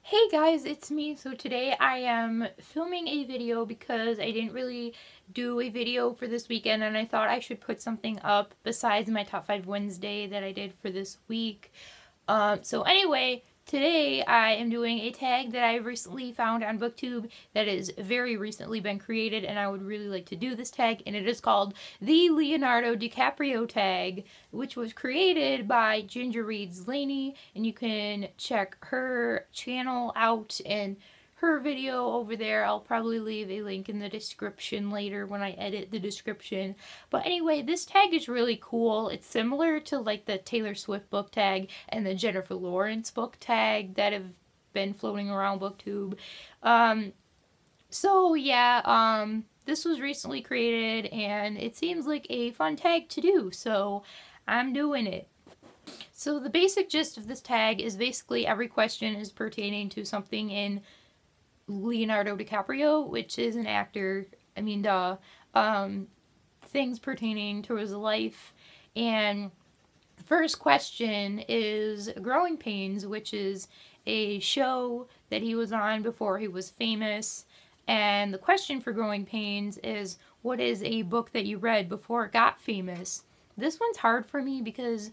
Hey guys, it's me. So today I am filming a video because I didn't really do a video for this weekend and I thought I should put something up besides my top 5 Wednesday that I did for this week. So anyway, today I am doing a tag that I recently found on BookTube that has very recently been created, and I would really like to do this tag, and it is called the Leonardo DiCaprio tag, which was created by Ginger Reads Laney, and you can check her channel out and her video over there. I'll probably leave a link in the description later when I edit the description. But anyway, this tag is really cool. It's similar to like the Taylor Swift book tag and the Jennifer Lawrence book tag that have been floating around BookTube. So yeah, this was recently created and it seems like a fun tag to do, so I'm doing it. So the basic gist of this tag is basically every question is pertaining to something in Leonardo DiCaprio, which is an actor. I mean, things pertaining to his life. And the first question is Growing Pains, which is a show that he was on before he was famous. And the question for Growing Pains is, what is a book that you read before it got famous? This one's hard for me because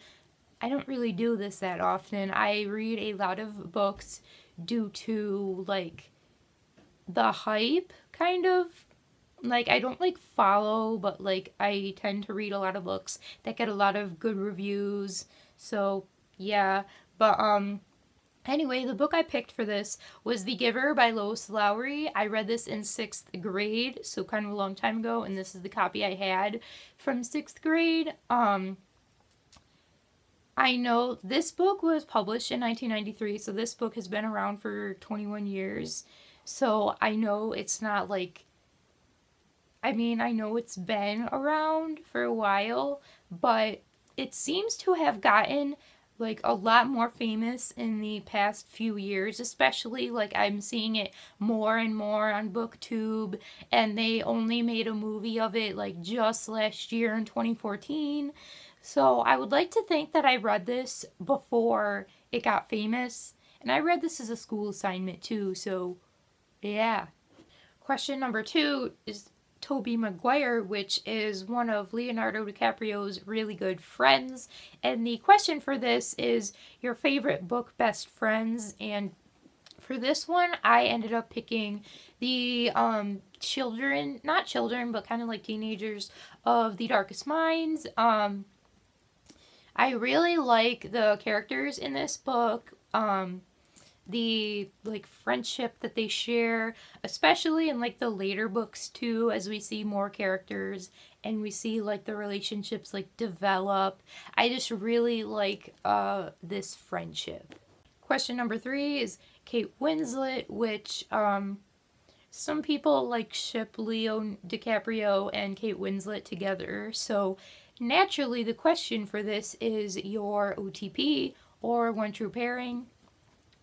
I don't really do this that often. I read a lot of books due to, like, the hype, kind of. Like, I don't, like, follow, but, like, I tend to read a lot of books that get a lot of good reviews. So, yeah. But, anyway, the book I picked for this was The Giver by Lois Lowry. I read this in 6th grade, so kind of a long time ago, and this is the copy I had from 6th grade. I know this book was published in 1993, so this book has been around for 21 years. So I know it's not like, I mean, I know it's been around for a while, but it seems to have gotten like a lot more famous in the past few years, especially like I'm seeing it more and more on BookTube, and they only made a movie of it like just last year in 2014. So I would like to think that I read this before it got famous, and I read this as a school assignment too, so yeah. Question number 2 is Tobey Maguire, which is one of Leonardo DiCaprio's really good friends. And the question for this is your favorite book best friends. And for this one, I ended up picking the children, not children, but kind of like teenagers of The Darkest Minds. I really like the characters in this book. The like friendship that they share, especially in like the later books too, as we see more characters and we see like the relationships like develop. I just really like this friendship. Question number 3 is Kate Winslet, which some people like ship Leo DiCaprio and Kate Winslet together, so naturally the question for this is your OTP or one true pairing.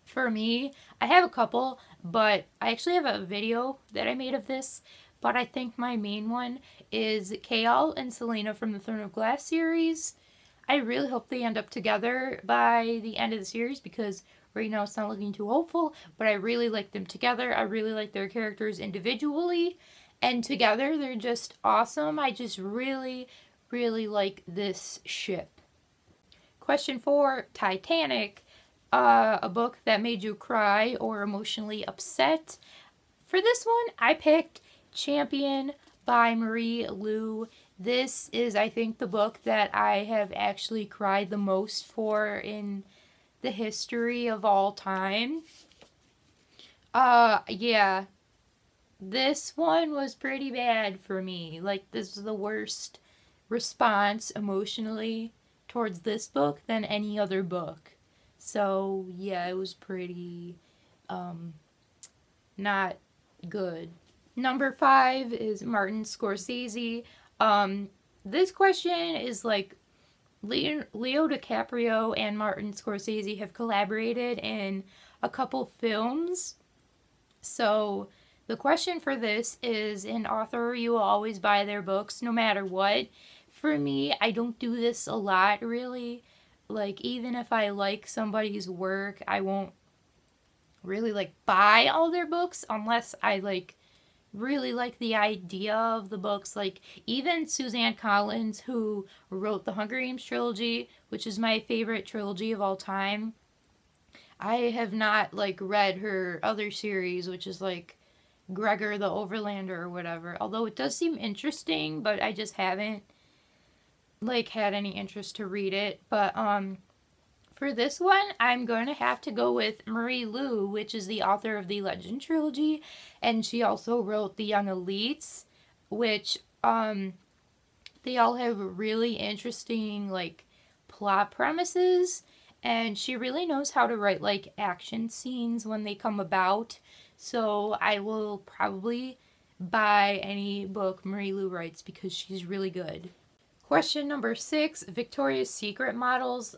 For me, I have a couple, but I actually have a video that I made of this, but I think my main one is Kale and Selena from the Throne of Glass series. I really hope they end up together by the end of the series because right now it's not looking too hopeful, but I really like them together. I really like their characters individually, and together they're just awesome. I just really, really like this ship. Question 4, Titanic. A book that made you cry or emotionally upset. For this one, I picked Champion by Marie Lu. This is, I think, the book that I have actually cried the most for in the history of all time. Yeah. This one was pretty bad for me. Like, this was the worst response emotionally towards this book than any other book. So, yeah, it was pretty, not good. Number 5 is Martin Scorsese. This question is like, Leo DiCaprio and Martin Scorsese have collaborated in a couple films. So, the question for this is, an author you will always buy their books no matter what. For me, I don't do this a lot, really. Like, even if I like somebody's work, I won't really like buy all their books unless I like really like the idea of the books. Like even Suzanne Collins, who wrote the Hunger Games trilogy, which is my favorite trilogy of all time, I have not like read her other series, which is like Gregor the Overlander or whatever. Although it does seem interesting, but I just haven't like had any interest to read it. But for this one, I'm going to have to go with Marie Lu, which is the author of the Legend trilogy, and she also wrote The Young Elites, which they all have really interesting like plot premises, and she really knows how to write like action scenes when they come about. So I will probably buy any book Marie Lu writes because she's really good. Question number 6, Victoria's Secret models.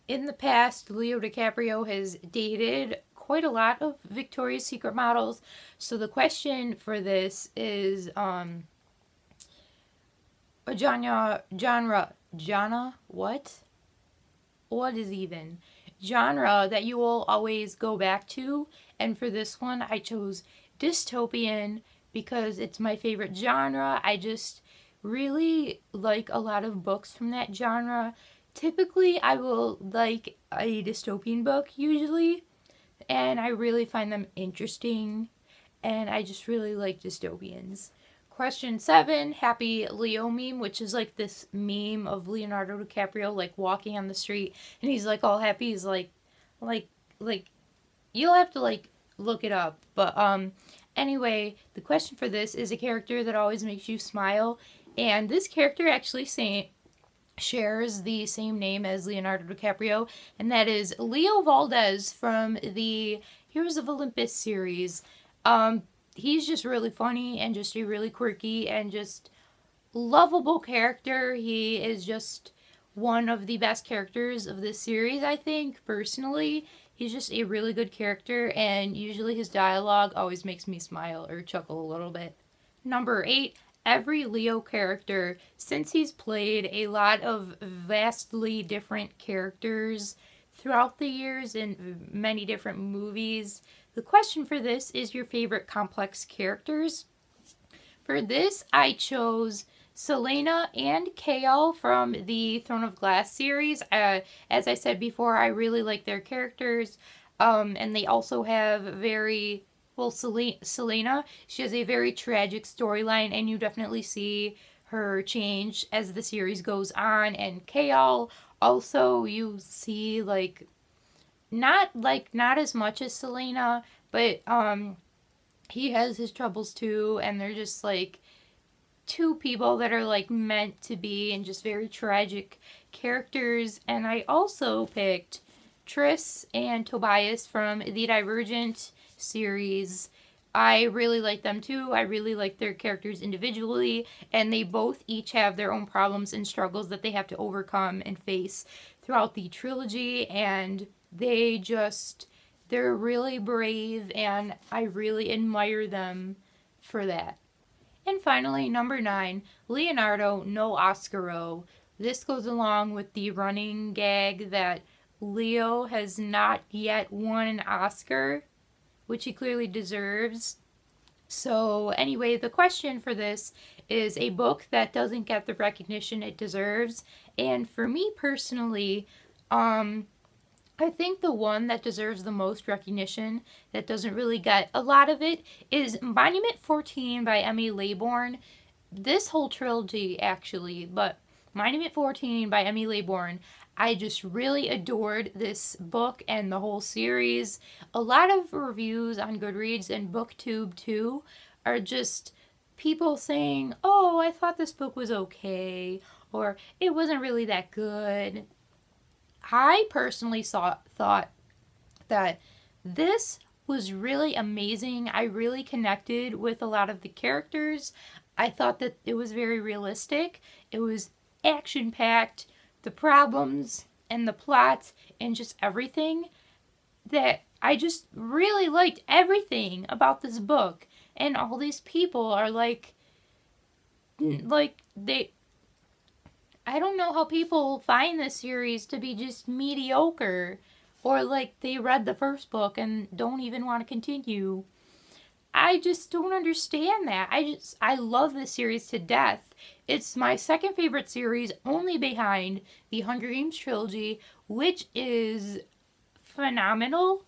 In the past, Leo DiCaprio has dated quite a lot of Victoria's Secret models. So the question for this is a genre, what? What is even? Genre that you will always go back to. And for this one, I chose dystopian because it's my favorite genre. I just really like a lot of books from that genre. Typically, I will like a dystopian book usually, and I really find them interesting, and I just really like dystopians. Question 7, Happy Leo meme, which is like this meme of Leonardo DiCaprio like walking on the street, and he's like all happy. He's like, you'll have to like look it up. But anyway, the question for this is a character that always makes you smile, and this character actually shares the same name as Leonardo DiCaprio, and that is Leo Valdez from the Heroes of Olympus series. He's just really funny and just a really quirky and just lovable character. He is just one of the best characters of this series, I think, personally. He's just a really good character, and usually his dialogue always makes me smile or chuckle a little bit. Number 8, every Leo character, since he's played a lot of vastly different characters throughout the years in many different movies, the question for this is your favorite complex characters. For this, I chose Selena and Kale from the Throne of Glass series. As I said before, I really like their characters, and they also have very... Well, Selena, she has a very tragic storyline, and you definitely see her change as the series goes on. And Kale, also, you see, like, not as much as Selena, but, he has his troubles too, and they're just, like, two people that are, like, meant to be, and just very tragic characters. And I also picked Tris and Tobias from the Divergent series. I really like them too. I really like their characters individually, and they both each have their own problems and struggles that they have to overcome and face throughout the trilogy, and they're really brave, and I really admire them for that. And finally, number 9, Leonardo no Oscaro. This goes along with the running gag that Leo has not yet won an Oscar, which he clearly deserves. So anyway, the question for this is a book that doesn't get the recognition it deserves. And for me personally, I think the one that deserves the most recognition that doesn't really get a lot of it is Monument 14 by Emily Laybourne. This whole trilogy, actually, but Monument 14 by Emily Laybourne, I just really adored this book and the whole series. A lot of reviews on Goodreads and BookTube too are just people saying, oh, I thought this book was okay, or it wasn't really that good. I personally thought that this was really amazing. I really connected with a lot of the characters. I thought that it was very realistic. It was action-packed. The problems and the plot and just everything, that I just really liked everything about this book. And all these people are like they, I don't know how people find this series to be just mediocre or like they read the first book and don't even want to continue. I just don't understand that. I love this series to death. It's my second favorite series, only behind the Hunger Games trilogy, which is phenomenal.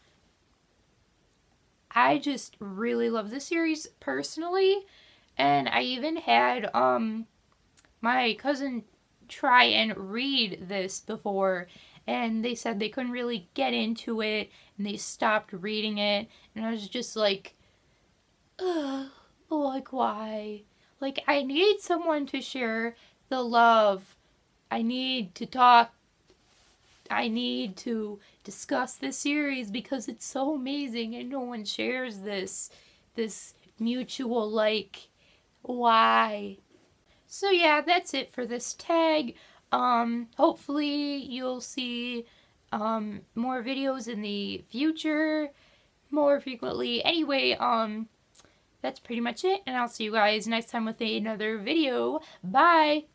I just really love this series personally, and I even had my cousin try and read this before, and they said they couldn't really get into it, and they stopped reading it, and I was just like, ugh, like why? Like, I need someone to share the love. I need to talk. I need to discuss this series because it's so amazing and no one shares this mutual like. Why? So yeah, that's it for this tag. Hopefully you'll see more videos in the future more frequently. Anyway, that's pretty much it, and I'll see you guys next time with another video. Bye!